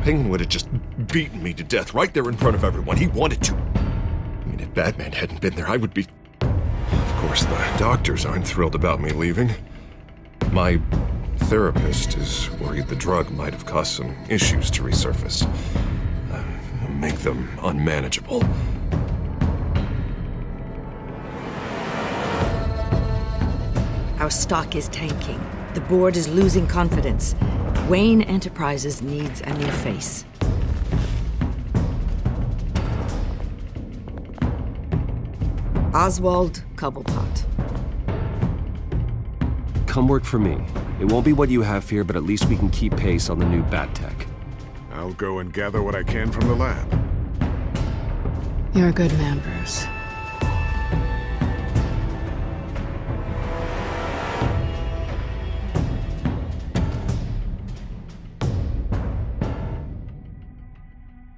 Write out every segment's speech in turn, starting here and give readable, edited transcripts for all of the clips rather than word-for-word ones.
Penguin would have just beaten me to death right there in front of everyone. He wanted to. I mean, if Batman hadn't been there, I would be... Of course, the doctors aren't thrilled about me leaving. My therapist is worried the drug might have caused some issues to resurface. Make them unmanageable. Our stock is tanking. The board is losing confidence. Wayne Enterprises needs a new face. Oswald Cobblepot. Come work for me. It won't be what you have here, but at least we can keep pace on the new bat tech. I'll go and gather what I can from the lab. You're a good man, Bruce.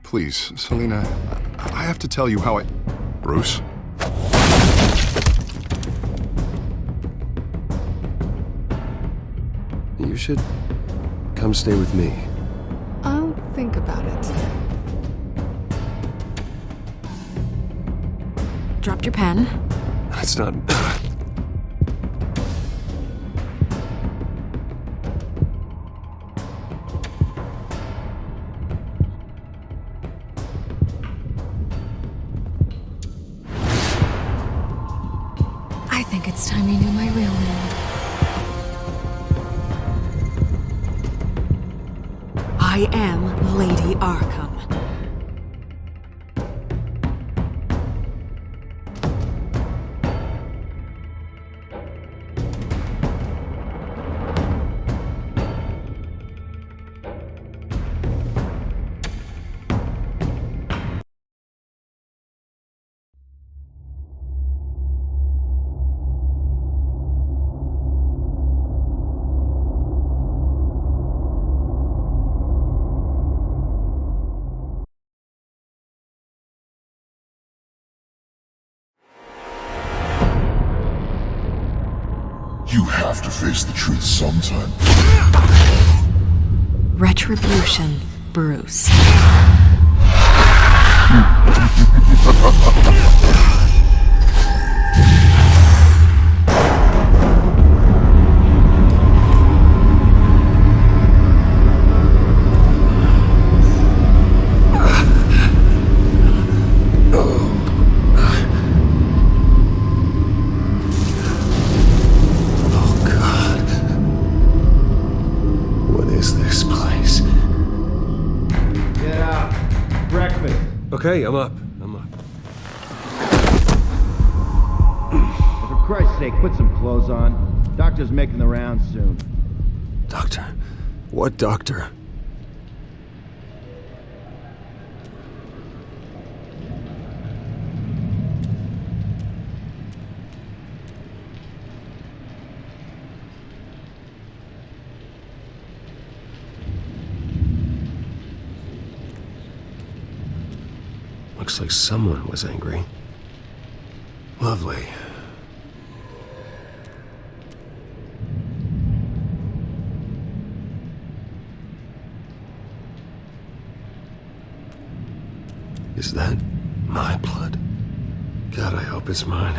Please, Selina, I have to tell you how I... Bruce? You should come stay with me. I'll think about it. Dropped your pen. That's not... I think it's time you knew my real name. I am Lady Arkham. You have to face the truth sometime. Retribution, Bruce. Okay, I'm up. For Christ's sake, put some clothes on. Doctor's making the rounds soon. Doctor? What doctor? Looks like someone was angry. Lovely. Is that my blood? God, I hope it's mine.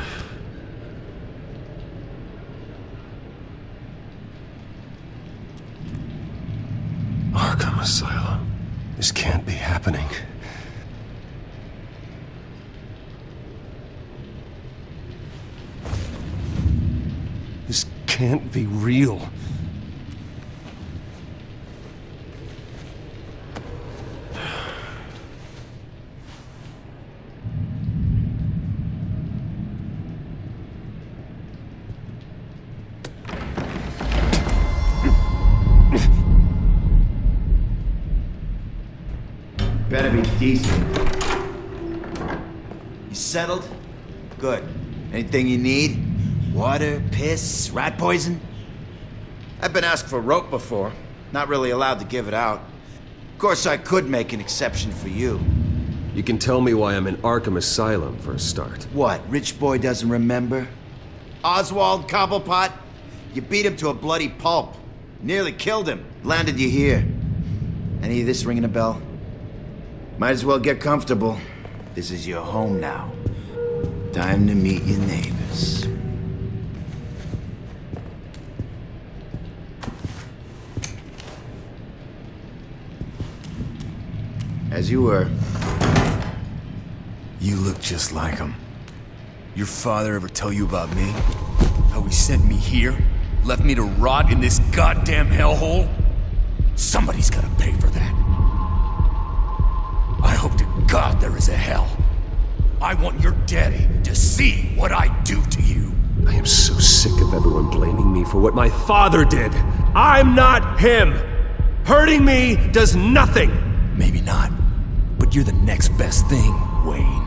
Arkham Asylum. This can't be happening. This can't be real. Better be decent. You settled? Good. Anything you need? Water, piss, rat poison? I've been asked for rope before. Not really allowed to give it out. Of course, I could make an exception for you. You can tell me why I'm in Arkham Asylum for a start. What, rich boy doesn't remember? Oswald Cobblepot? You beat him to a bloody pulp. Nearly killed him. Landed you here. Any of this ringing a bell? Might as well get comfortable. This is your home now. Time to meet your neighbors. As you were. You look just like him. Your father ever tell you about me? How he sent me here? Left me to rot in this goddamn hellhole? Somebody's gotta pay for that. I hope to God there is a hell. I want your daddy to see what I do to you. I am so sick of everyone blaming me for what my father did. I'm not him. Hurting me does nothing. Maybe not, but you're the next best thing, Wayne.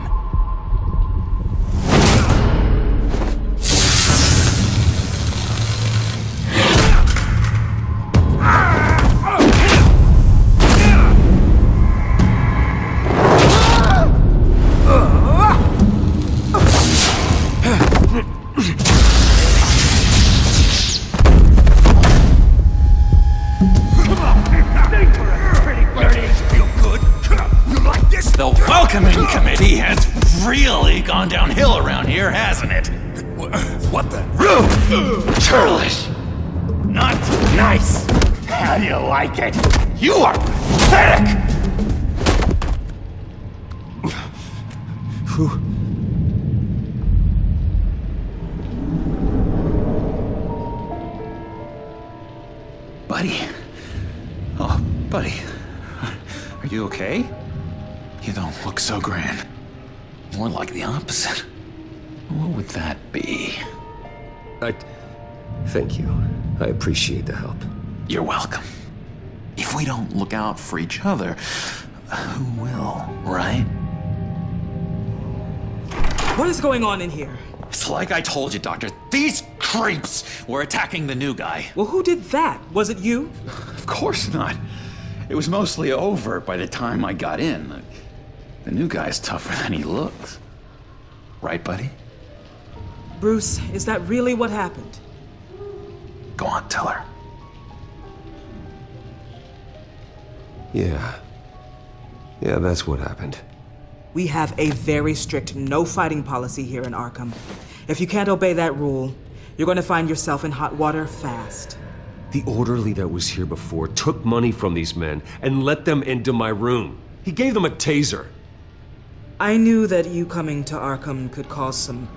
The welcoming committee has really gone downhill around here, hasn't it? What the? Churlish. Not nice. How do you like it? You are pathetic! Buddy. Oh, buddy. Are you okay? You don't look so grand. More like the opposite. What would that be? Thank you. I appreciate the help. You're welcome. If we don't look out for each other, who will, right? What is going on in here? It's like I told you, Doctor. These creeps were attacking the new guy. Well, who did that? Was it you? Of course not. It was mostly over by the time I got in. The new guy's tougher than he looks. Right, buddy? Bruce, is that really what happened? Go on, tell her. Yeah, that's what happened. We have a very strict no fighting policy here in Arkham. If you can't obey that rule, you're going to find yourself in hot water fast. The orderly that was here before took money from these men and let them into my room. He gave them a taser. I knew that you coming to Arkham could cause some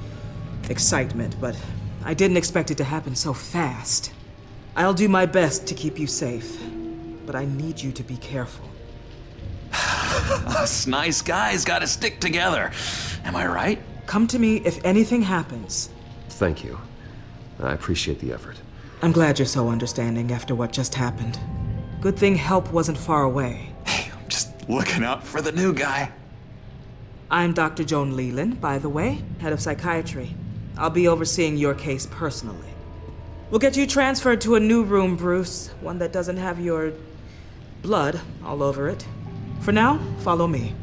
excitement, but I didn't expect it to happen so fast. I'll do my best to keep you safe, but I need you to be careful. Us nice guys gotta stick together. Am I right? Come to me if anything happens. Thank you. I appreciate the effort. I'm glad you're so understanding after what just happened. Good thing help wasn't far away. Hey, I'm just looking out for the new guy. I'm Dr. Joan Leland, by the way, head of psychiatry. I'll be overseeing your case personally. We'll get you transferred to a new room, Bruce. One that doesn't have your blood all over it. For now, follow me.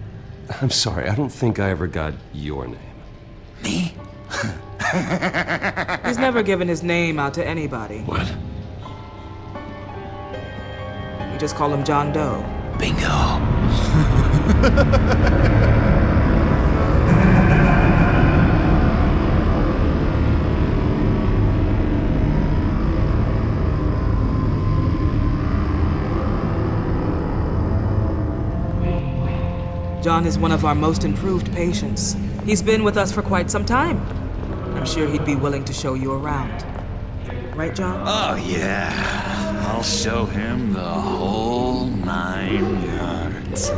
I'm sorry, I don't think I ever got your name. Me? He's never given his name out to anybody. What? We just call him John Doe. Bingo. John is one of our most improved patients. He's been with us for quite some time. I'm sure he'd be willing to show you around. Right, John? Oh, yeah. I'll show him the whole 9 yards.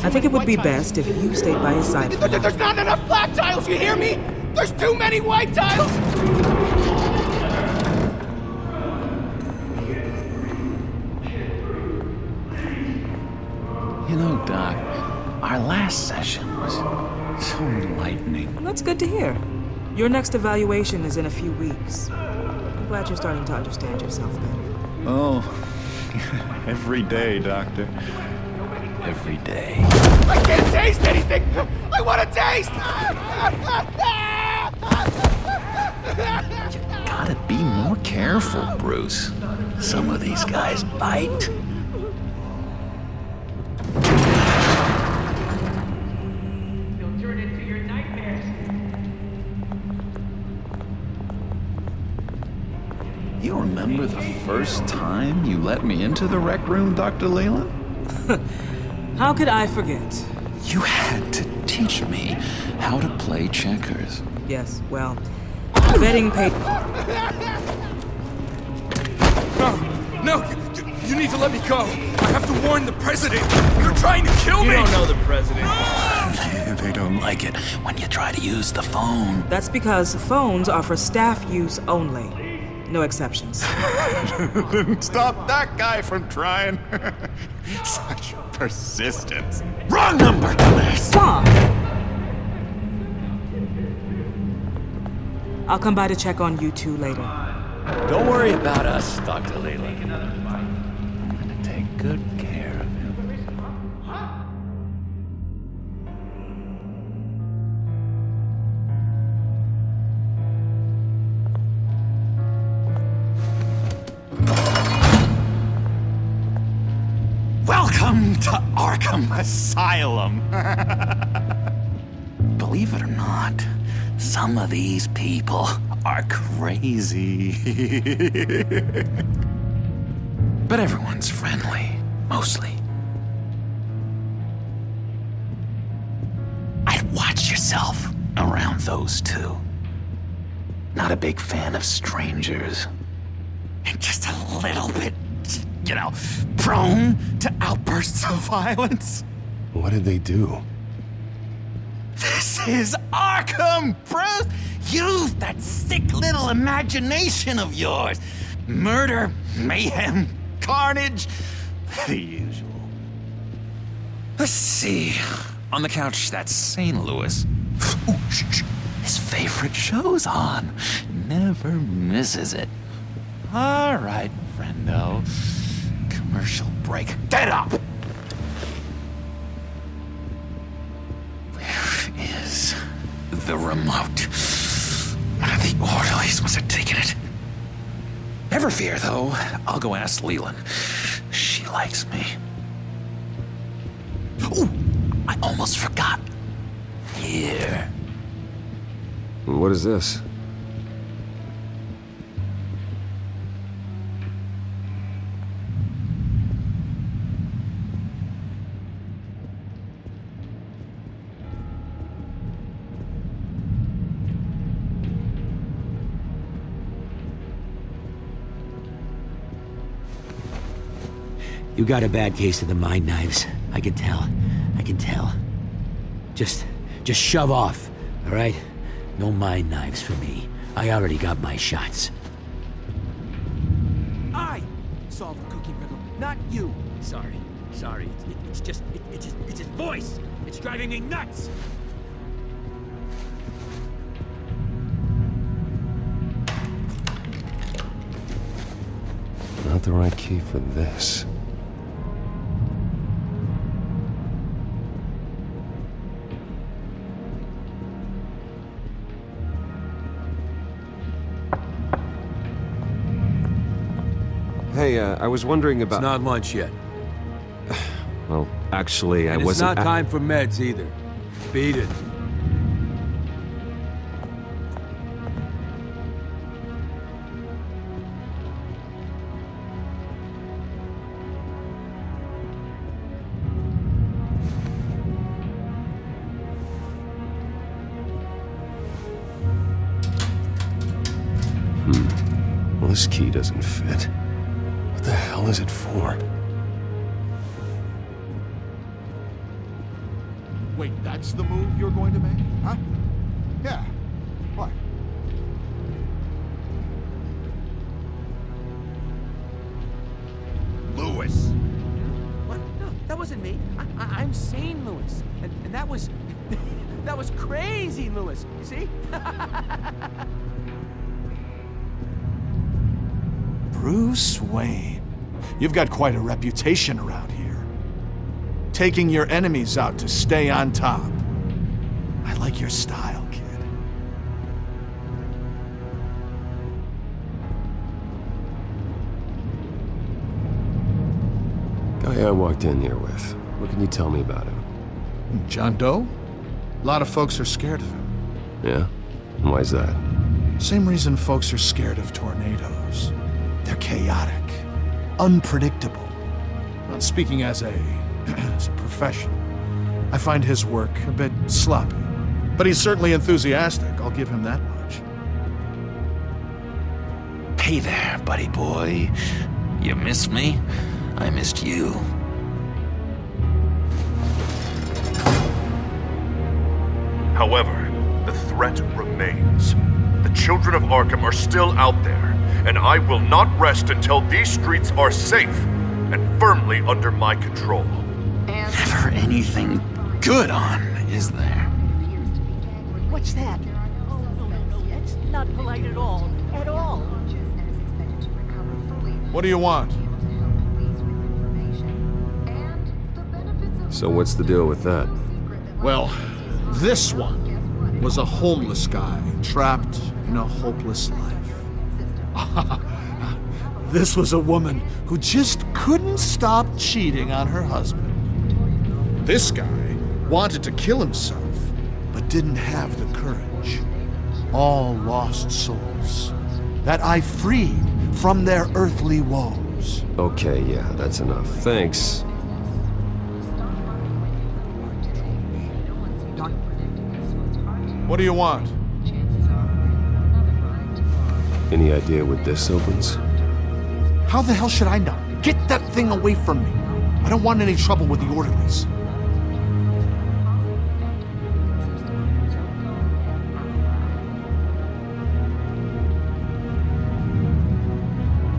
I think it would be best if you stayed by his side. There's not enough black tiles, you hear me? There's too many white tiles! You know, Doc, our last session was so enlightening. Well, that's good to hear. Your next evaluation is in a few weeks. I'm glad you're starting to understand yourself better. Oh, every day, Doctor. Every day. I can't taste anything! I want to taste! You gotta be more careful, Bruce. Some of these guys bite. remember the first time you let me into the rec room, Dr. Leland? How could I forget? You had to teach me how to play checkers. Yes, well, vetting paper. No, you need to let me go. I have to warn the president. You're trying to kill me. You don't know the president. They don't like it when you try to use the phone. That's because phones are for staff use only. No exceptions. Stop that guy from trying. Such persistence. Wrong number, dumbass! Stop! I'll come by to check on you two later. Don't worry about us, Dr. Leland. I'm gonna take good care of him. Welcome to Arkham Asylum. Believe it or not, some of these people are crazy. But everyone's friendly, mostly. I'd watch yourself around those two. Not a big fan of strangers. And just a little bit, you know, prone to outbursts of violence. What did they do? This is Arkham, Bruce! Use that sick little imagination of yours. Murder, mayhem, carnage, the usual. Let's see. On the couch, that's St. Louis. Ooh, shh. His favorite show's on. Never misses it. All right, friendo. Commercial break. Get up! Where is the remote? The orderlies must have taken it. Never fear, though. I'll go ask Leland. She likes me. Ooh, I almost forgot. Here. What is this? You got a bad case of the mind knives. I can tell. I can tell. Just shove off, all right? No mind knives for me. I already got my shots. I solved the cookie riddle, not you. Sorry. It's just his voice. It's driving me nuts. Not the right key for this. Hey, I was wondering about... It's not lunch yet. Well, actually, I and wasn't... it's not time for meds either. Beat it. Well, this key doesn't fit. What the hell is it for? Wait, that's the move you're going to make? Huh? Yeah. What? Lewis. What? No, that wasn't me. I'm St. Louis. And that was... that was crazy, Lewis. You see? Bruce Wayne. You've got quite a reputation around here. Taking your enemies out to stay on top. I like your style, kid. Guy I walked in here with. What can you tell me about him? John Doe? A lot of folks are scared of him. Yeah? Why's that? Same reason folks are scared of tornadoes. They're chaotic, unpredictable. Well, speaking as a professional, I find his work a bit sloppy. But he's certainly enthusiastic, I'll give him that much. Hey there, buddy boy. You missed me? I missed you. However, the threat remains. The children of Arkham are still out there, and I will not rest until these streets are safe and firmly under my control. Never anything good on, is there? What's that? Oh, no, that's not polite at all. At all. What do you want? So what's the deal with that? Well, this one was a homeless guy trapped in a hopeless life. This was a woman who just couldn't stop cheating on her husband. This guy wanted to kill himself, but didn't have the courage. All lost souls that I freed from their earthly woes. Okay, yeah, that's enough. Thanks. What do you want? Any idea what this opens? How the hell should I know? Get that thing away from me. I don't want any trouble with the orderlies.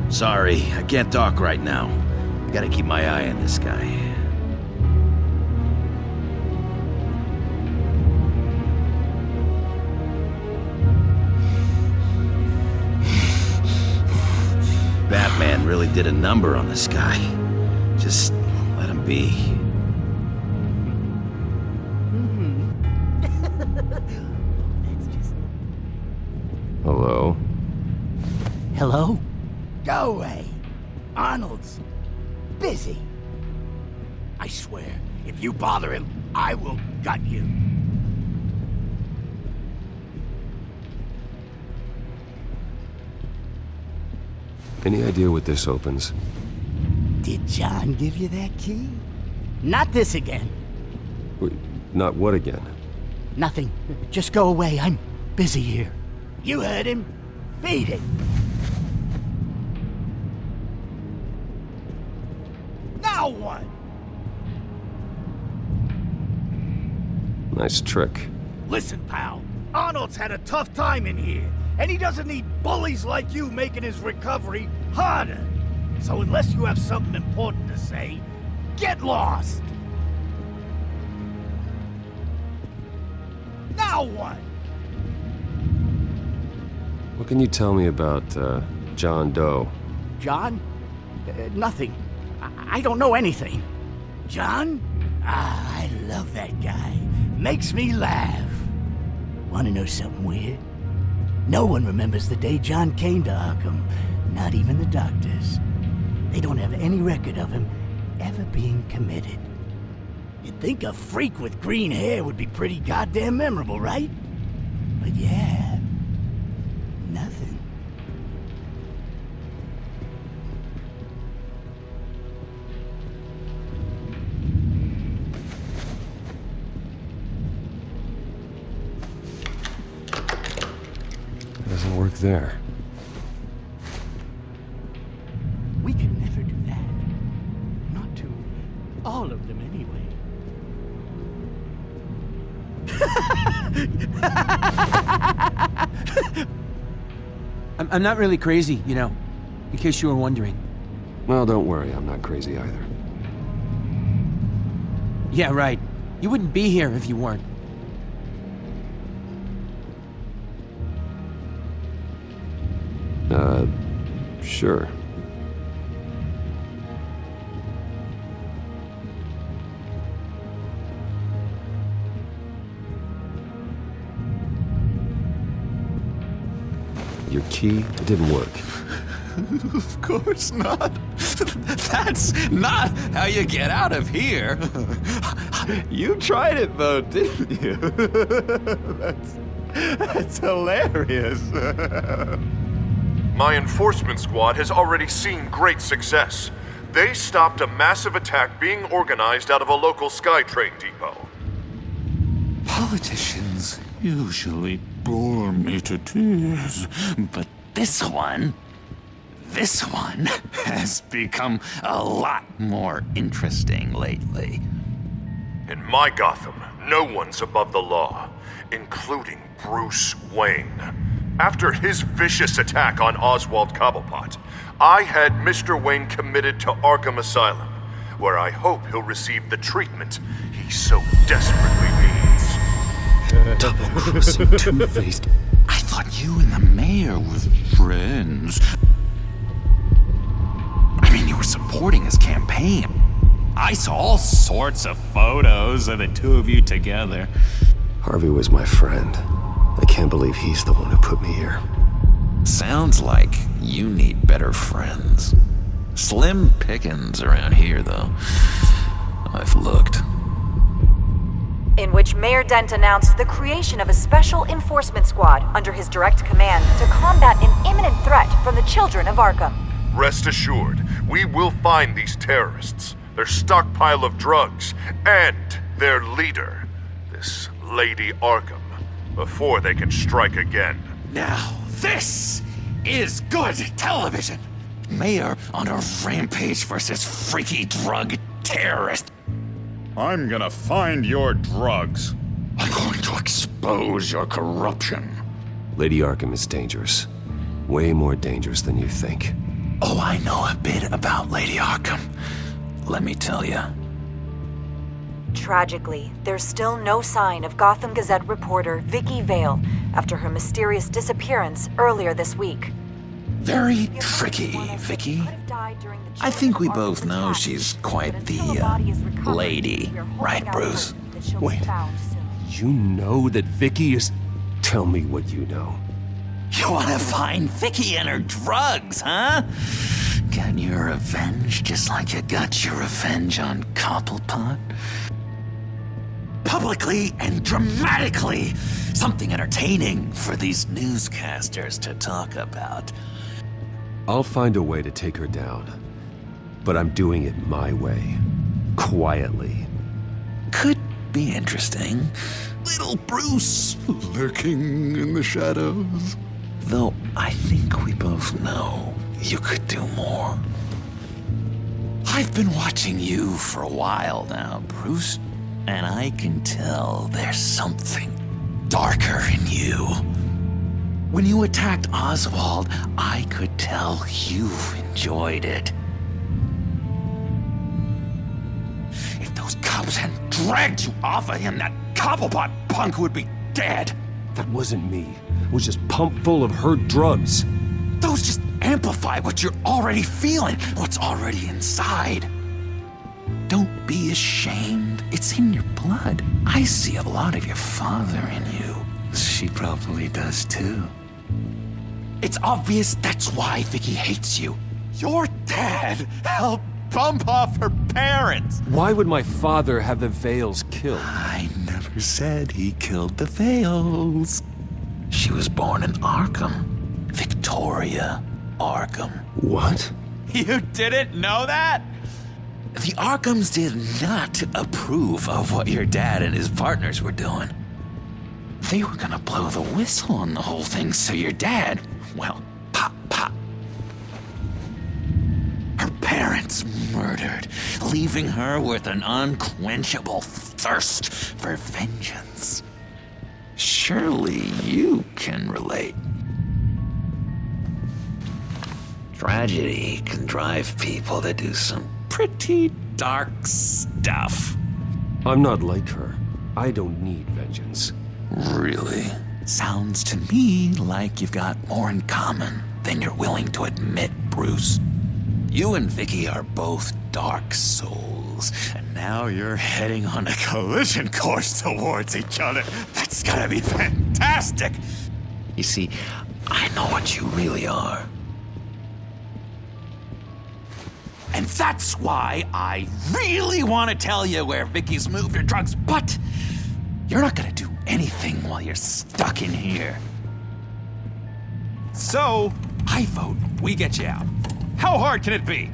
Sorry, I can't talk right now. I gotta keep my eye on this guy. Batman really did a number on this guy. Just let him be. Hello? Hello? Go away. Arnold's busy. I swear, if you bother him, I will gut you. Any idea what this opens? Did John give you that key? Not this again. Wait, not what again? Nothing. Just go away. I'm busy here. You heard him. Beat it. Now what? Nice trick. Listen, pal. Arnold's had a tough time in here, and he doesn't need bullies like you making his recovery harder. So unless you have something important to say, get lost. Now what? What can you tell me about, John Doe? John? Nothing. I don't know anything. John? Ah, I love that guy. Makes me laugh. Want to know something weird? No one remembers the day John came to Arkham. Not even the doctors. They don't have any record of him ever being committed. You'd think a freak with green hair would be pretty goddamn memorable, right? But yeah, nothing. Doesn't work there. We can never do that. Not to all of them, anyway. I'm not really crazy, you know, in case you were wondering. Well, don't worry, I'm not crazy either. Yeah, right. You wouldn't be here if you weren't. Sure. Your key, it didn't work. Of course not. That's not how you get out of here. You tried it though, didn't you? That's hilarious. My enforcement squad has already seen great success. They stopped a massive attack being organized out of a local SkyTrain depot. Politicians usually bore me to tears, but this one has become a lot more interesting lately. In my Gotham, no one's above the law, including Bruce Wayne. After his vicious attack on Oswald Cobblepot, I had Mr. Wayne committed to Arkham Asylum, where I hope he'll receive the treatment he so desperately needs. Double-crossing, two-faced. I thought you and the mayor were friends. I mean, you were supporting his campaign. I saw all sorts of photos of the two of you together. Harvey was my friend. I can't believe he's the one who put me here. Sounds like you need better friends. Slim pickings around here, though. I've looked. In which Mayor Dent announced the creation of a special enforcement squad under his direct command to combat an imminent threat from the children of Arkham. Rest assured, we will find these terrorists, their stockpile of drugs, and their leader, this Lady Arkham, before they can strike again. Now, this is good television. Mayor on a rampage versus freaky drug terrorist. I'm gonna find your drugs. I'm going to expose your corruption. Lady Arkham is dangerous. Way more dangerous than you think. Oh, I know a bit about Lady Arkham. Let me tell you. Tragically, there's still no sign of Gotham Gazette reporter Vicky Vale after her mysterious disappearance earlier this week. Very tricky, Vicky. I think we both know she's quite the, lady, right, Bruce? Wait, you know that Vicky is... Tell me what you know. You wanna find Vicky and her drugs, huh? Get your revenge just like you got your revenge on Cobblepot? Publicly and dramatically! Something entertaining for these newscasters to talk about. I'll find a way to take her down. But I'm doing it my way. Quietly. Could be interesting. Little Bruce lurking in the shadows. Though I think we both know you could do more. I've been watching you for a while now, Bruce, and I can tell there's something darker in you. When you attacked Oswald, I could tell you enjoyed it. If those cops hadn't dragged you off of him, that Cobblepot punk would be dead. That wasn't me. It was just pumped full of her drugs. Those just amplify what you're already feeling, what's already inside. Don't be ashamed. It's in your blood. I see a lot of your father in you. She probably does too. It's obvious that's why Vicky hates you. Your dad helped bump off her parents. Why would my father have the Vales killed? I never said he killed the Vales. She was born in Arkham. Victoria Arkham. What? You didn't know that? The Arkhams did not approve of what your dad and his partners were doing. They were gonna blow the whistle on the whole thing, so your dad, well, pop. Her parents murdered, leaving her with an unquenchable thirst for vengeance. Surely you can relate. Tragedy can drive people to do some pretty dark stuff. I'm not like her. I don't need vengeance. Really? Sounds to me like you've got more in common than you're willing to admit, Bruce. You and Vicky are both dark souls, and now you're heading on a collision course towards each other. That's gonna be fantastic! You see, I know what you really are. And that's why I really want to tell you where Vicky's moved her drugs, but you're not gonna do anything while you're stuck in here. So, I vote we get you out. How hard can it be?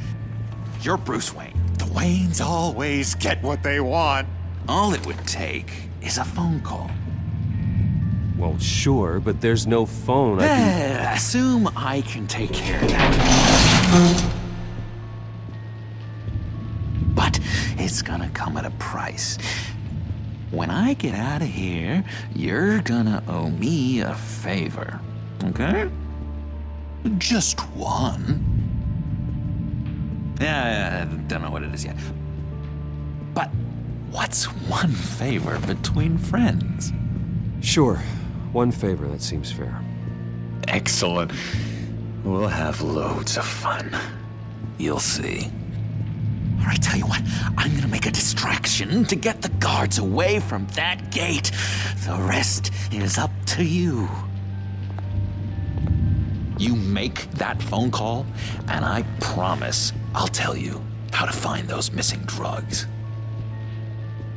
You're Bruce Wayne. The Waynes always get what they want. All it would take is a phone call. Well, sure, but there's no phone. Assume I can take care of that. But it's gonna come at a price. When I get out of here, you're gonna owe me a favor, okay? Just one. Yeah, I don't know what it is yet. But what's one favor between friends? Sure. One favor, that seems fair. Excellent. We'll have loads of fun. You'll see. All right, tell you what, I'm gonna make a distraction to get the guards away from that gate. The rest is up to you. You make that phone call, and I promise I'll tell you how to find those missing drugs.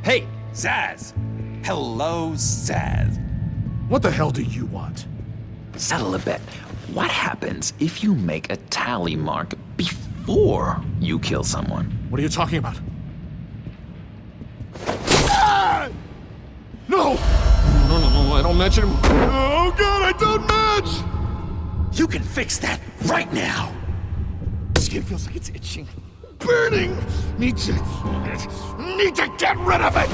Hey, Zaz! Hello, Zaz. What the hell do you want? Settle a bet. What happens if you make a tally mark before you kill someone? What are you talking about? Ah! No! No, I don't match him. Oh God, I don't match! You can fix that right now. Skin feels like it's itching. Burning! Need to get rid of it!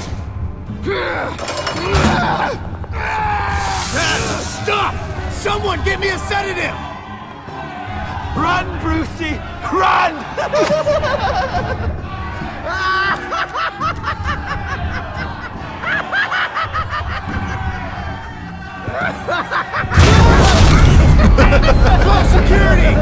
Stop! Someone get me a sedative! Run, Brucey! Run! Call security!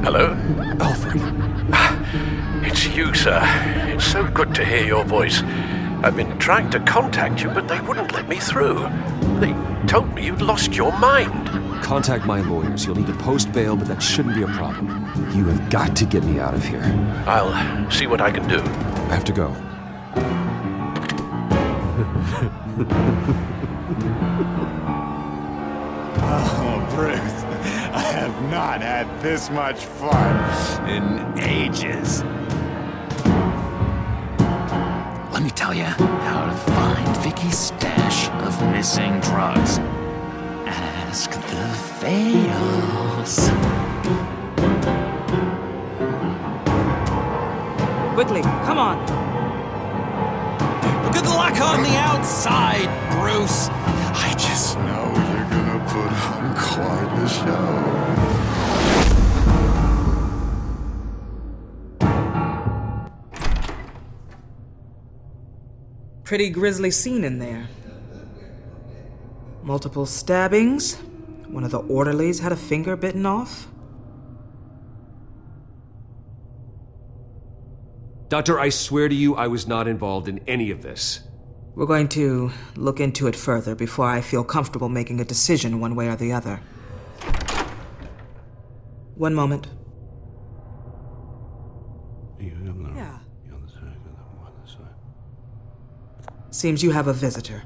Hello? Alfred. It's you, sir. It's so good to hear your voice. I've been trying to contact you, but they wouldn't let me through. They told me you'd lost your mind. Contact my lawyers. You'll need to post bail, but that shouldn't be a problem. You have got to get me out of here. I'll see what I can do. I have to go. Oh, Bruce, I have not had this much fun in ages. Let me tell you how to find Vicky's stash of missing drugs. Ask the Fails. Quickly, come on. Good luck on the outside, Bruce. I just know you're gonna put on quite a show. Pretty grisly scene in there. Multiple stabbings. One of the orderlies had a finger bitten off. Doctor, I swear to you, I was not involved in any of this. We're going to look into it further before I feel comfortable making a decision one way or the other. One moment. Yeah. Seems you have a visitor.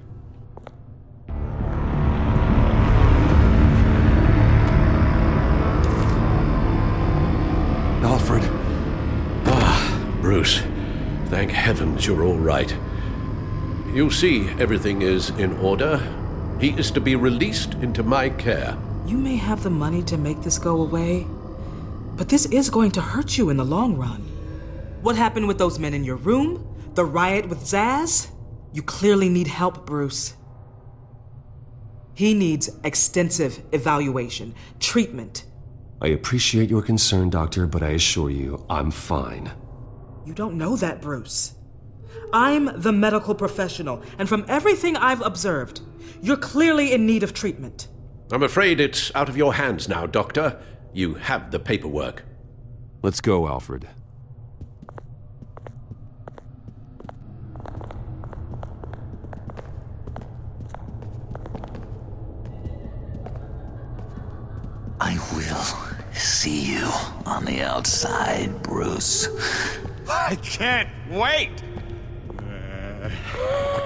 Alfred. Bruce, thank heavens you're all right. You see, everything is in order. He is to be released into my care. You may have the money to make this go away, but this is going to hurt you in the long run. What happened with those men in your room? The riot with Zaz? You clearly need help, Bruce. He needs extensive evaluation, treatment. I appreciate your concern, Doctor, but I assure you, I'm fine. You don't know that, Bruce. I'm the medical professional, and from everything I've observed, you're clearly in need of treatment. I'm afraid it's out of your hands now, Doctor. You have the paperwork. Let's go, Alfred. See you on the outside, Bruce. I can't wait!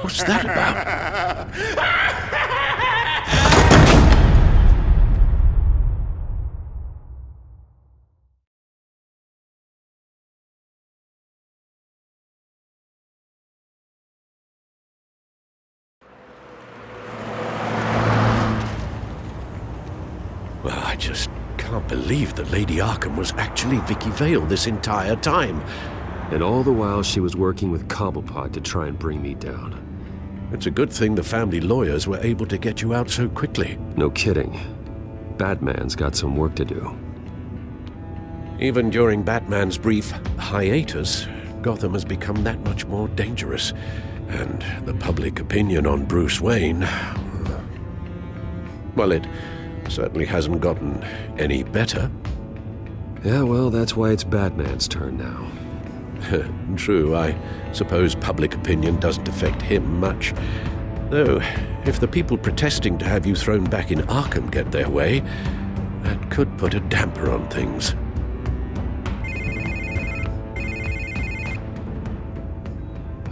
What's that about? Well, I just can't believe that Lady Arkham was actually Vicky Vale this entire time. And all the while she was working with Cobblepot to try and bring me down. It's a good thing the family lawyers were able to get you out so quickly. No kidding. Batman's got some work to do. Even during Batman's brief hiatus, Gotham has become that much more dangerous. And the public opinion on Bruce Wayne... well, it certainly hasn't gotten any better. Yeah, well, that's why it's Batman's turn now. True, I suppose public opinion doesn't affect him much. Though, if the people protesting to have you thrown back in Arkham get their way, that could put a damper on things.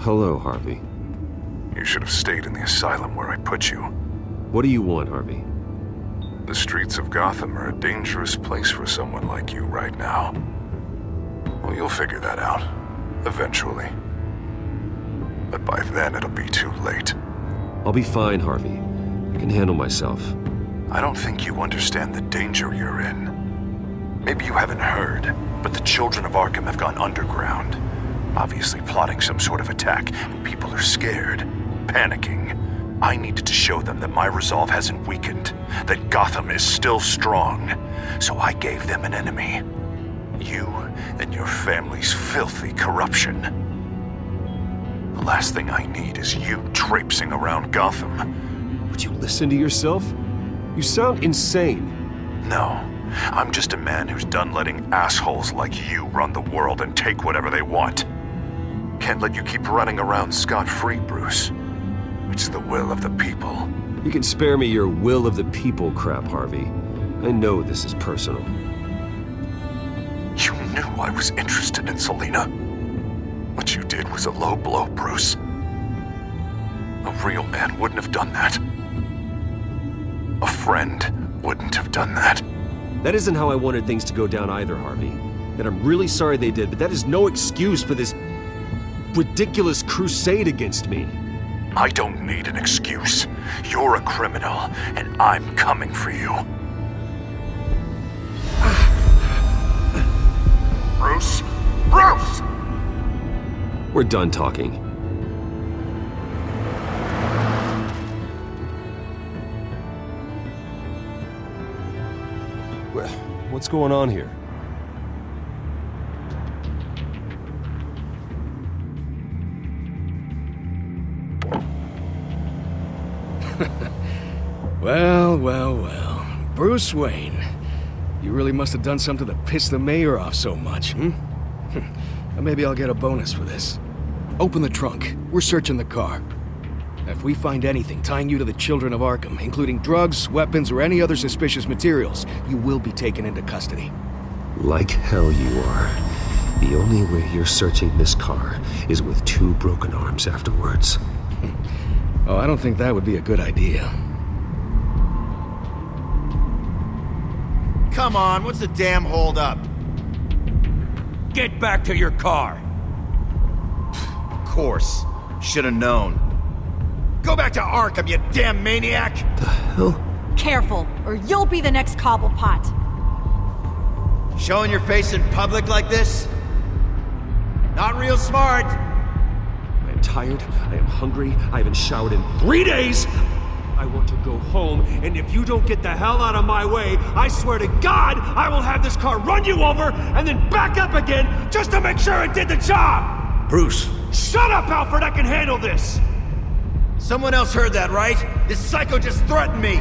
Hello, Harvey. You should have stayed in the asylum where I put you. What do you want, Harvey? The streets of Gotham are a dangerous place for someone like you right now. Well, you'll figure that out, eventually. But by then, it'll be too late. I'll be fine, Harvey. I can handle myself. I don't think you understand the danger you're in. Maybe you haven't heard, but the children of Arkham have gone underground. Obviously plotting some sort of attack, and people are scared, panicking. I needed to show them that my resolve hasn't weakened, that Gotham is still strong. So I gave them an enemy. You and your family's filthy corruption. The last thing I need is you traipsing around Gotham. Would you listen to yourself? You sound insane. No, I'm just a man who's done letting assholes like you run the world and take whatever they want. Can't let you keep running around scot-free, Bruce. It's the will of the people. You can spare me your will of the people crap, Harvey. I know this is personal. You knew I was interested in Selina. What you did was a low blow, Bruce. A real man wouldn't have done that. A friend wouldn't have done that. That isn't how I wanted things to go down either, Harvey. And I'm really sorry they did, but that is no excuse for this ridiculous crusade against me. I don't need an excuse. You're a criminal, and I'm coming for you. Bruce? Bruce! We're done talking. What's going on here? Well. Bruce Wayne. You really must have done something to piss the mayor off so much, Maybe I'll get a bonus for this. Open the trunk. We're searching the car. If we find anything tying you to the children of Arkham, including drugs, weapons, or any other suspicious materials, you will be taken into custody. Like hell you are. The only way you're searching this car is with 2 broken arms afterwards. Oh, I don't think that would be a good idea. Come on, what's the damn holdup? Get back to your car! Of course. Should have known. Go back to Arkham, you damn maniac! The hell? Careful, or you'll be the next Cobblepot. Showing your face in public like this? Not real smart. I am tired, I am hungry, I haven't showered in 3 days! I want to go home, and if you don't get the hell out of my way, I swear to God, I will have this car run you over, and then back up again, just to make sure it did the job! Bruce! Shut up, Alfred, I can handle this! Someone else heard that, right? This psycho just threatened me!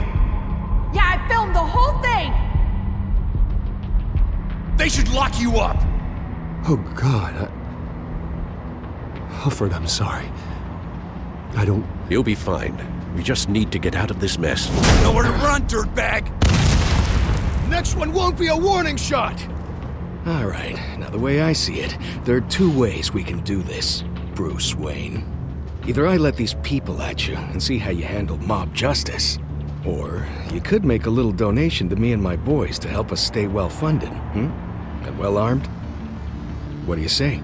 Yeah, I filmed the whole thing! They should lock you up! Oh, God, Alfred, I'm sorry. I don't... You'll be fine. We just need to get out of this mess. Nowhere to run, dirtbag! Next one won't be a warning shot! Alright, now the way I see it, there are two ways we can do this, Bruce Wayne. Either I let these people at you and see how you handle mob justice, or you could make a little donation to me and my boys to help us stay well-funded, and well-armed? What do you say?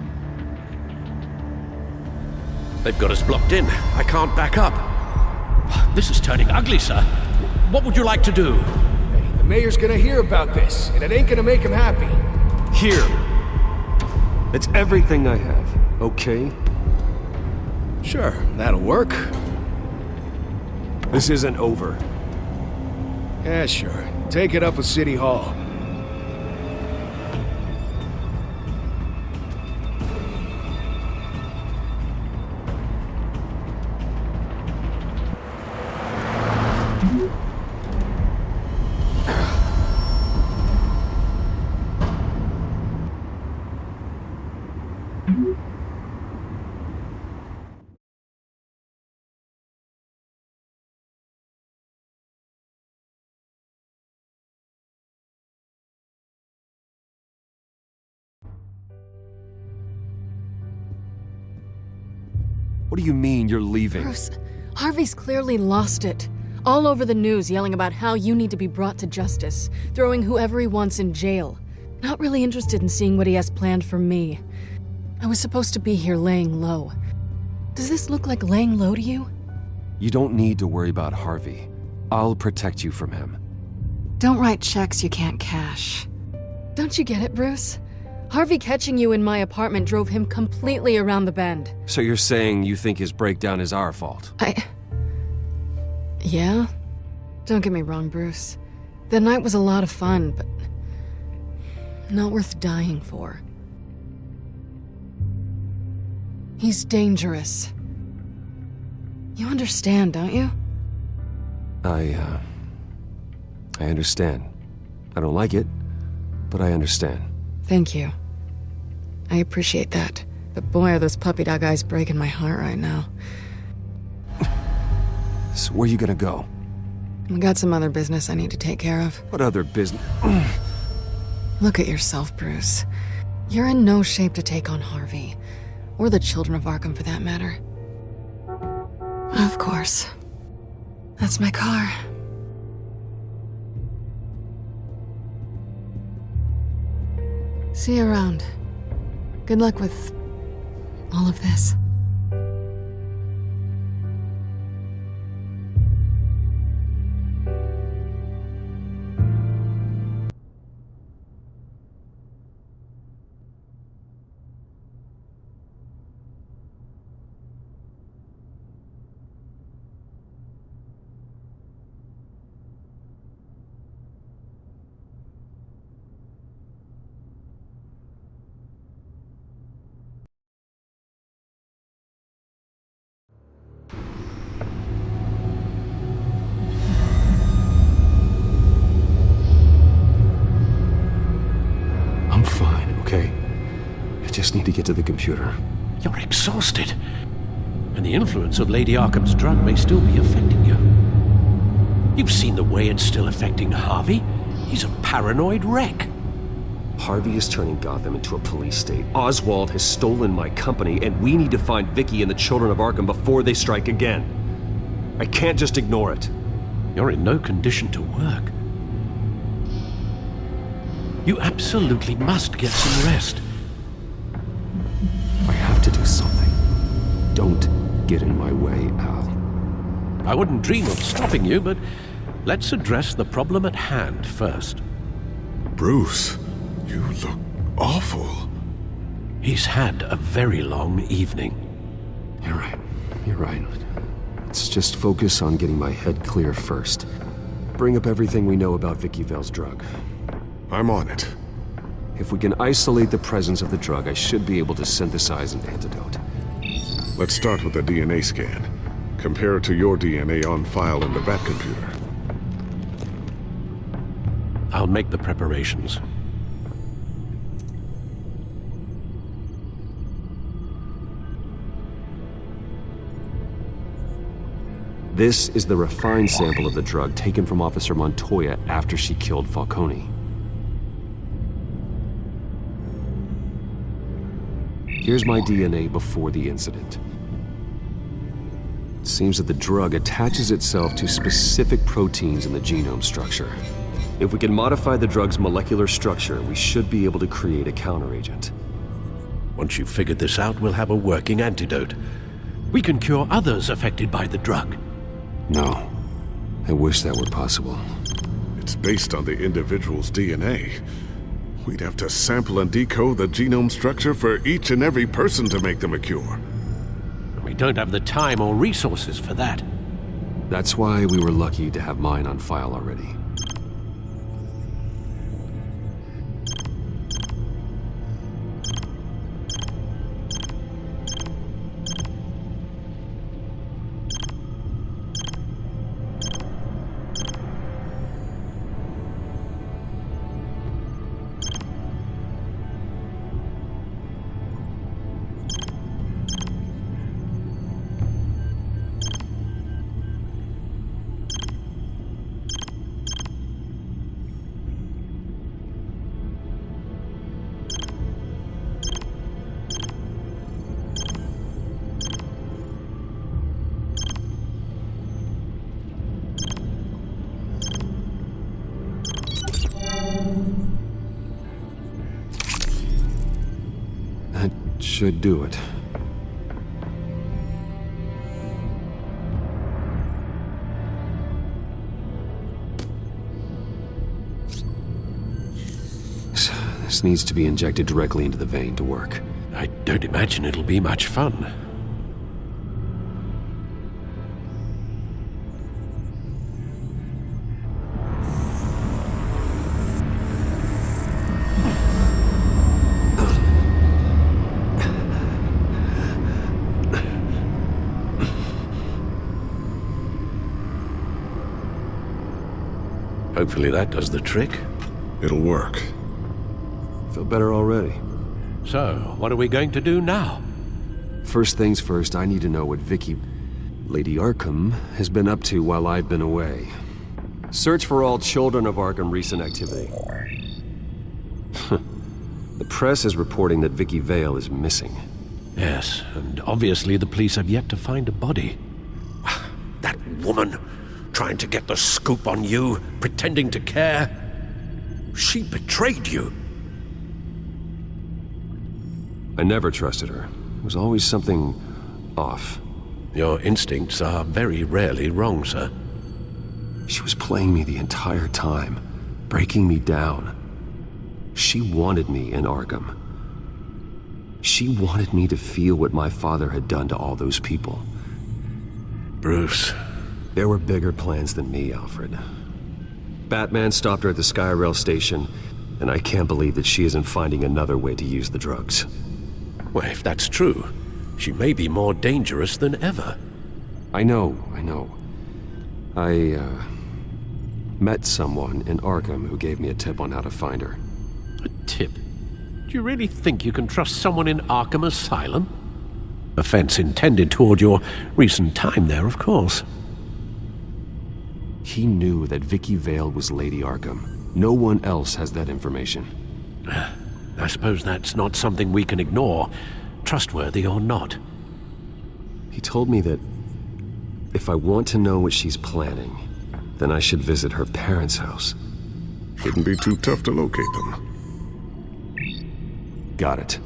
They've got us blocked in. I can't back up. This is turning ugly, sir. What would you like to do? Hey, the mayor's gonna hear about this, and it ain't gonna make him happy. Here. It's everything I have, okay? Sure, that'll work. This isn't over. Yeah, sure. Take it up with City Hall. What do you mean you're leaving? Bruce, Harvey's clearly lost it. All over the news yelling about how you need to be brought to justice, throwing whoever he wants in jail. Not really interested in seeing what he has planned for me. I was supposed to be here laying low. Does this look like laying low to you? You don't need to worry about Harvey. I'll protect you from him. Don't write checks you can't cash. Don't you get it, Bruce? Harvey catching you in my apartment drove him completely around the bend. So you're saying you think his breakdown is our fault? Yeah? Don't get me wrong, Bruce. The night was a lot of fun, but not worth dying for. He's dangerous. You understand, don't you? I understand. I don't like it, but I understand. Thank you. I appreciate that. But boy, are those puppy dog eyes breaking my heart right now. So where are you gonna go? I got some other business I need to take care of. What other business? Look at yourself, Bruce. You're in no shape to take on Harvey. Or the children of Arkham, for that matter. Of course. That's my car. See you around. Good luck with all of this. I'm fine, okay? I just need to get to the computer. You're exhausted. And the influence of Lady Arkham's drug may still be affecting you. You've seen the way it's still affecting Harvey. He's a paranoid wreck. Harvey is turning Gotham into a police state. Oswald has stolen my company, and we need to find Vicky and the children of Arkham before they strike again. I can't just ignore it. You're in no condition to work. You absolutely must get some rest. I have to do something. Don't get in my way, Al. I wouldn't dream of stopping you, but let's address the problem at hand first. Bruce, you look awful. He's had a very long evening. You're right. You're right. Let's just focus on getting my head clear first. Bring up everything we know about Vicky Vale's drug. I'm on it. If we can isolate the presence of the drug, I should be able to synthesize an antidote. Let's start with a DNA scan. Compare it to your DNA on file in the Bat computer. I'll make the preparations. This is the refined sample of the drug taken from Officer Montoya after she killed Falcone. Here's my DNA before the incident. It seems that the drug attaches itself to specific proteins in the genome structure. If we can modify the drug's molecular structure, we should be able to create a counteragent. Once you've figured this out, we'll have a working antidote. We can cure others affected by the drug. No. I wish that were possible. It's based on the individual's DNA. We'd have to sample and decode the genome structure for each and every person to make them a cure. We don't have the time or resources for that. That's why we were lucky to have mine on file already. That should do it. This needs to be injected directly into the vein to work. I don't imagine it'll be much fun. Hopefully that does the trick. It'll work. Feel better already. So, what are we going to do now? First things first, I need to know what Lady Arkham, has been up to while I've been away. Search for all children of Arkham recent activity. The press is reporting that Vicky Vale is missing. Yes, and obviously the police have yet to find a body. That woman, trying to get the scoop on you, pretending to care. She betrayed you. I never trusted her. There was always something off. Your instincts are very rarely wrong, sir. She was playing me the entire time, breaking me down. She wanted me in Arkham. She wanted me to feel what my father had done to all those people. Bruce. There were bigger plans than me, Alfred. Batman stopped her at the Skyrail station, and I can't believe that she isn't finding another way to use the drugs. Well, if that's true, she may be more dangerous than ever. I know. I met someone in Arkham who gave me a tip on how to find her. A tip? Do you really think you can trust someone in Arkham Asylum? Offense intended toward your recent time there, of course. He knew that Vicky Vale was Lady Arkham. No one else has that information. I suppose that's not something we can ignore, trustworthy or not. He told me that if I want to know what she's planning, then I should visit her parents' house. Shouldn't be too tough to locate them. Got it.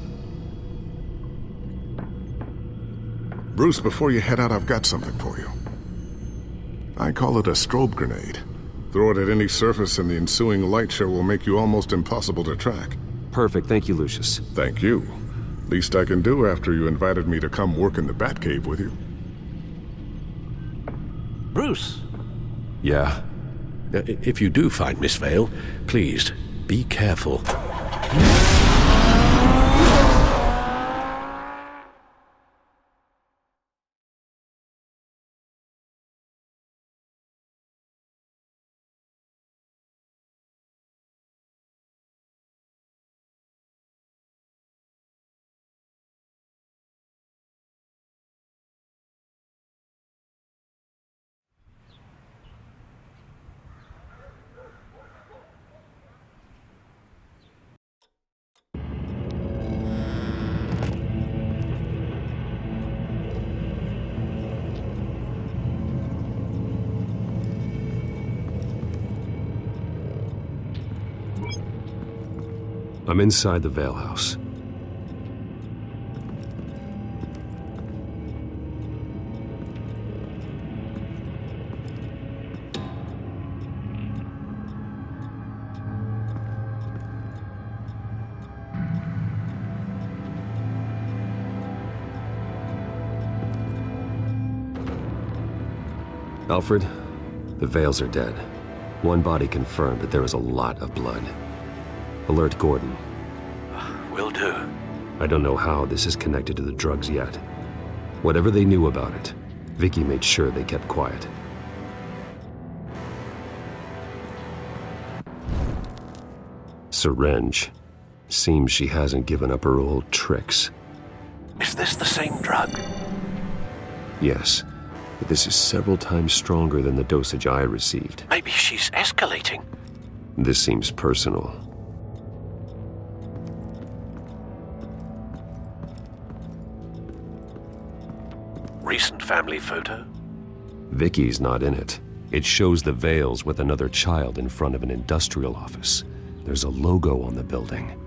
Bruce, before you head out, I've got something for you. I call it a strobe grenade. Throw it at any surface and the ensuing light show will make you almost impossible to track. Perfect, thank you, Lucius. Thank you. Least I can do after you invited me to come work in the Batcave with you. Bruce! Yeah? If you do find Miss Vale, please, be careful. I'm inside the Vale House. Alfred, the Vales are dead. One body confirmed, but there is a lot of blood. Alert Gordon. Will do. I don't know how this is connected to the drugs yet. Whatever they knew about it, Vicky made sure they kept quiet. Syringe. Seems she hasn't given up her old tricks. Is this the same drug? Yes, but this is several times stronger than the dosage I received. Maybe she's escalating. This seems personal. Recent family photo? Vicky's not in it. It shows the Vales with another child in front of an industrial office. There's a logo on the building.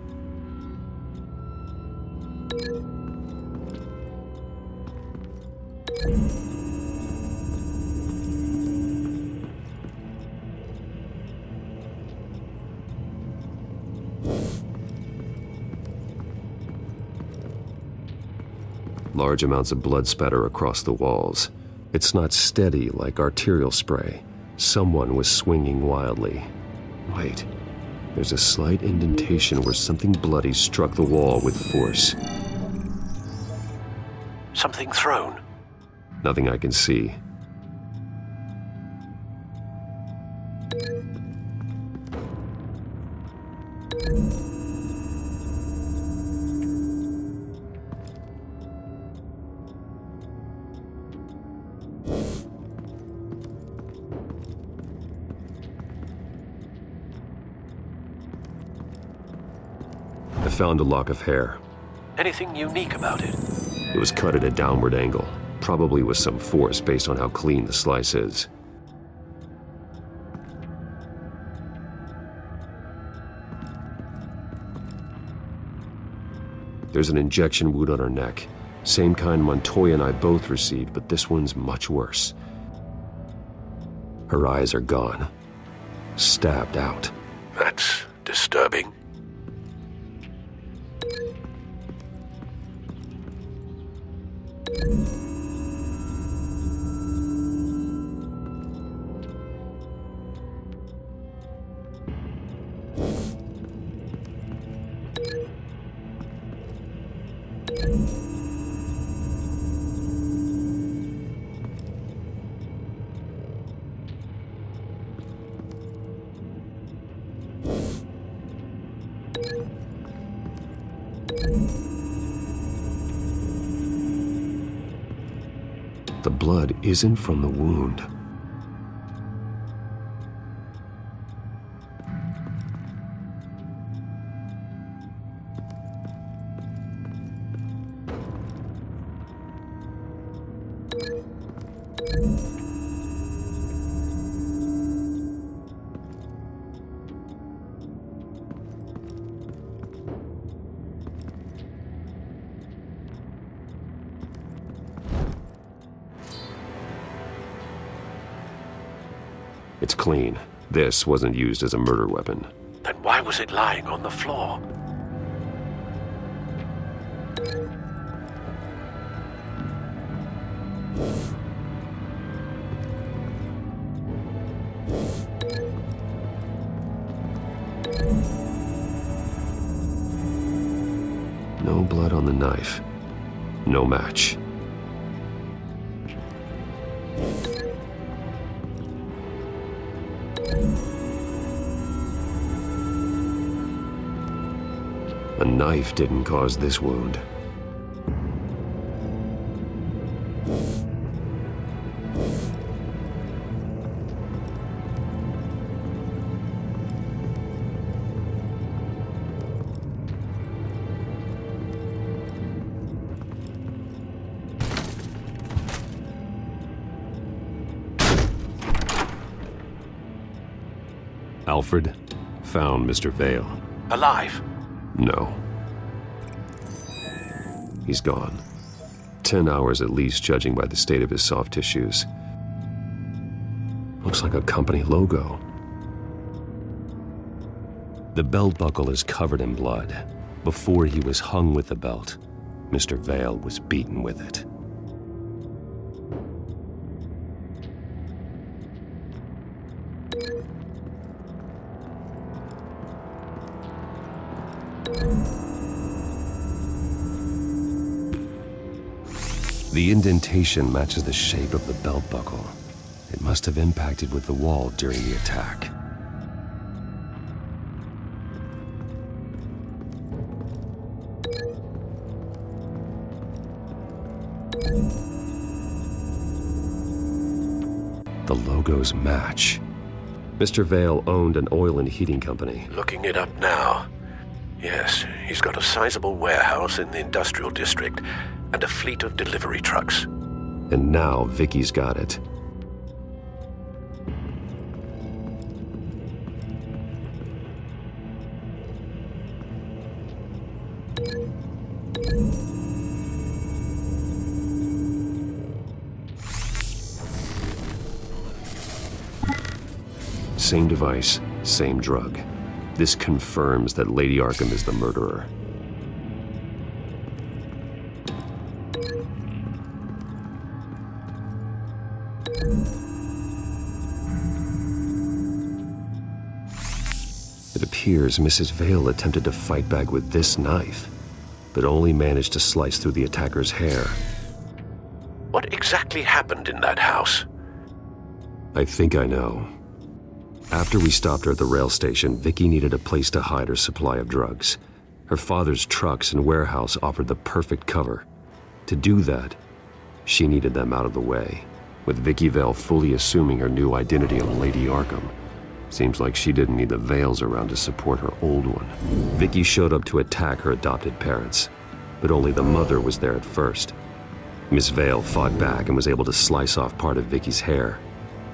Large amounts of blood spatter across the walls. It's not steady like arterial spray. Someone was swinging wildly. Wait, there's a slight indentation where something bloody struck the wall with force. Something thrown? Nothing I can see. I found a lock of hair. Anything unique about it? It was cut at a downward angle, probably with some force based on how clean the slice is. There's an injection wound on her neck. Same kind Montoya and I both received, but this one's much worse. Her eyes are gone. Stabbed out. That's disturbing. The blood isn't from the wound. It's clean. This wasn't used as a murder weapon. Then why was it lying on the floor? No blood on the knife. No match. A knife didn't cause this wound. Alfred found Mr. Vale. Alive? No. He's gone. 10 hours at least, judging by the state of his soft tissues. Looks like a company logo. The belt buckle is covered in blood. Before he was hung with the belt, Mr. Vale was beaten with it. The indentation matches the shape of the belt buckle. It must have impacted with the wall during the attack. The logos match. Mr. Vale owned an oil and heating company. Looking it up now. Yes, he's got a sizable warehouse in the industrial district and a fleet of delivery trucks. And now Vicky's got it. Same device, same drug. This confirms that Lady Arkham is the murderer. It appears Mrs. Vale attempted to fight back with this knife, but only managed to slice through the attacker's hair. What exactly happened in that house? I think I know. After we stopped her at the rail station, Vicky needed a place to hide her supply of drugs. Her father's trucks and warehouse offered the perfect cover. To do that, she needed them out of the way, with Vicky Vale fully assuming her new identity of Lady Arkham. Seems like she didn't need the Vales around to support her old one. Vicky showed up to attack her adopted parents, but only the mother was there at first. Miss Vale fought back and was able to slice off part of Vicky's hair.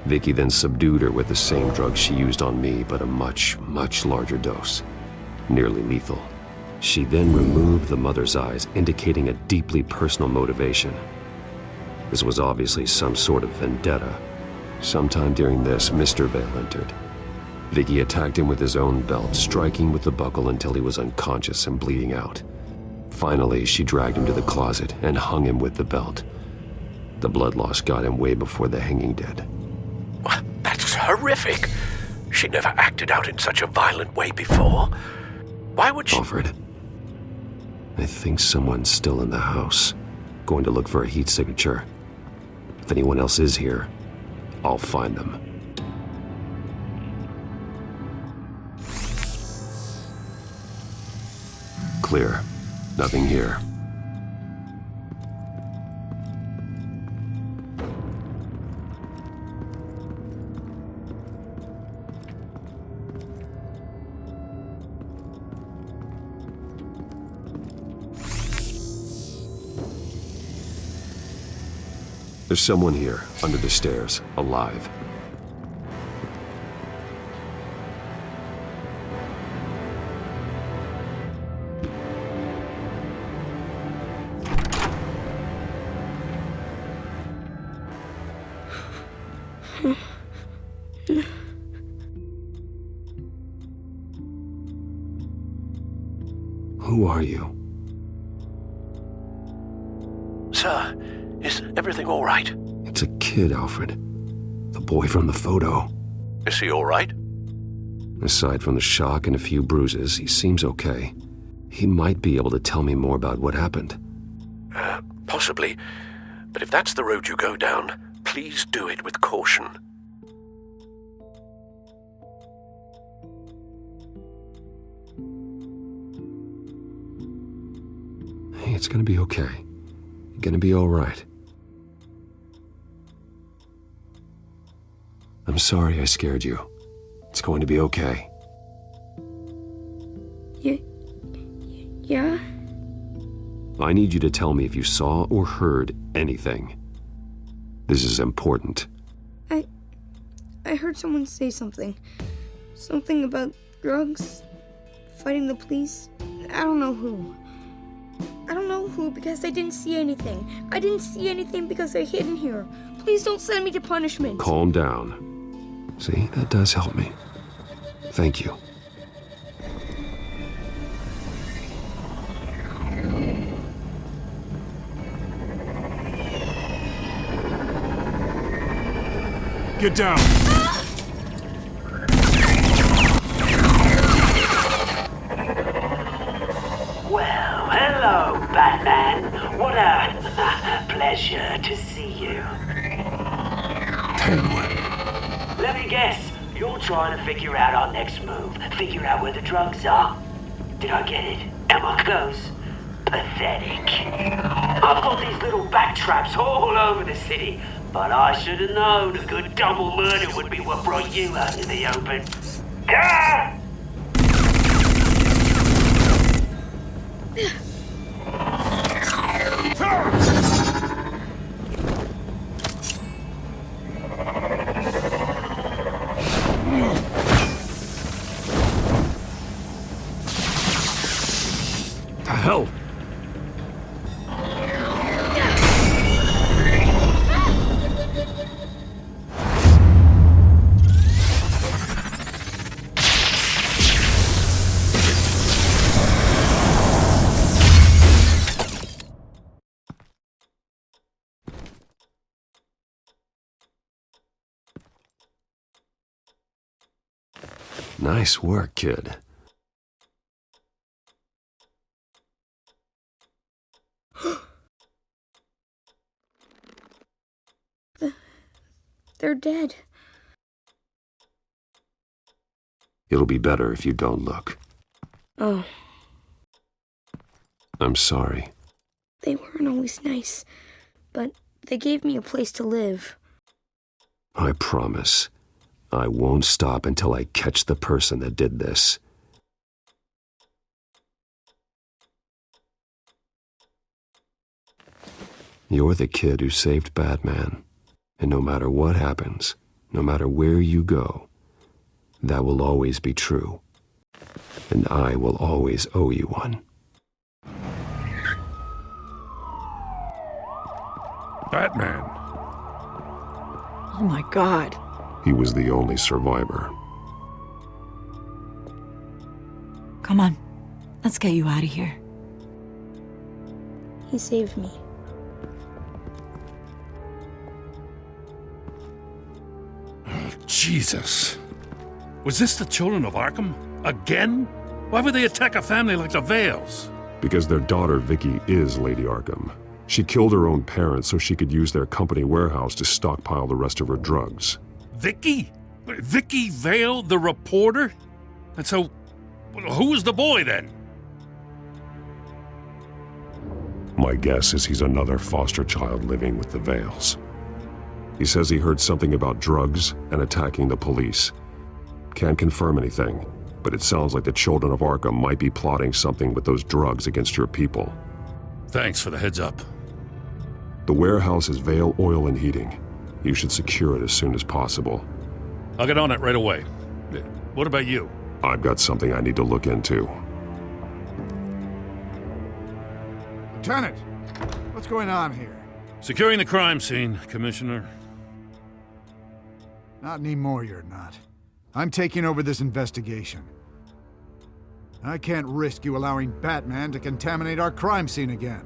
Vicky then subdued her with the same drug she used on me, but a much, much larger dose. Nearly lethal. She then removed the mother's eyes, indicating a deeply personal motivation. This was obviously some sort of vendetta. Sometime during this, Mr. Vale entered. Vicky attacked him with his own belt, striking with the buckle until he was unconscious and bleeding out. Finally, she dragged him to the closet and hung him with the belt. The blood loss got him way before the hanging did. That's horrific. She never acted out in such a violent way before. Why would she— Alfred, I think someone's still in the house. Going to look for a heat signature. If anyone else is here, I'll find them. Clear. Nothing here. There's someone here, under the stairs, alive. Who are you? Sir, is everything all right? It's a kid, Alfred. The boy from the photo. Is he all right? Aside from the shock and a few bruises, he seems okay. He might be able to tell me more about what happened. Possibly. But if that's the road you go down, please do it with caution. Hey, it's gonna be okay. You're gonna be all right. I'm sorry I scared you. It's going to be okay. Yeah? I need you to tell me if you saw or heard anything. This is important. I heard someone say something. Something about drugs, fighting the police, I don't know who. I don't know who because I didn't see anything. I didn't see anything because I hid in here. Please don't send me to punishment. Calm down. See, that does help me. Thank you. Get down! Well, hello, Batman. What a pleasure to see you. Let me guess, you're trying to figure out our next move. Figure out where the drugs are. Did I get it? Am I close? Pathetic. I've got these little bat traps all over the city, but I should have known a good double murder would be what brought you out in the open. Ah! The hell? Nice work, kid. They're dead. It'll be better if you don't look. Oh, I'm sorry. they weren't always nice, but they gave me a place to live. I promise. I won't stop until I catch the person that did this. You're the kid who saved Batman. And no matter what happens, no matter where you go, that will always be true. And I will always owe you one. Batman. Oh my God. He was the only survivor. Come on. Let's get you out of here. He saved me. Jesus. Was this the children of Arkham? Again? Why would they attack a family like the Vales? Because their daughter, Vicky, is Lady Arkham. She killed her own parents so she could use their company warehouse to stockpile the rest of her drugs. Vicky? Vicky Vale, the reporter? And so, who was the boy then? My guess is he's another foster child living with the Vales. He says he heard something about drugs and attacking the police. Can't confirm anything, but it sounds like the children of Arkham might be plotting something with those drugs against your people. Thanks for the heads up. The warehouse is Vale Oil and Heating. You should secure it as soon as possible. I'll get on it right away. What about you? I've got something I need to look into. Lieutenant, what's going on here? Securing the crime scene, Commissioner. Not anymore, you're not. I'm taking over this investigation. I can't risk you allowing Batman to contaminate our crime scene again.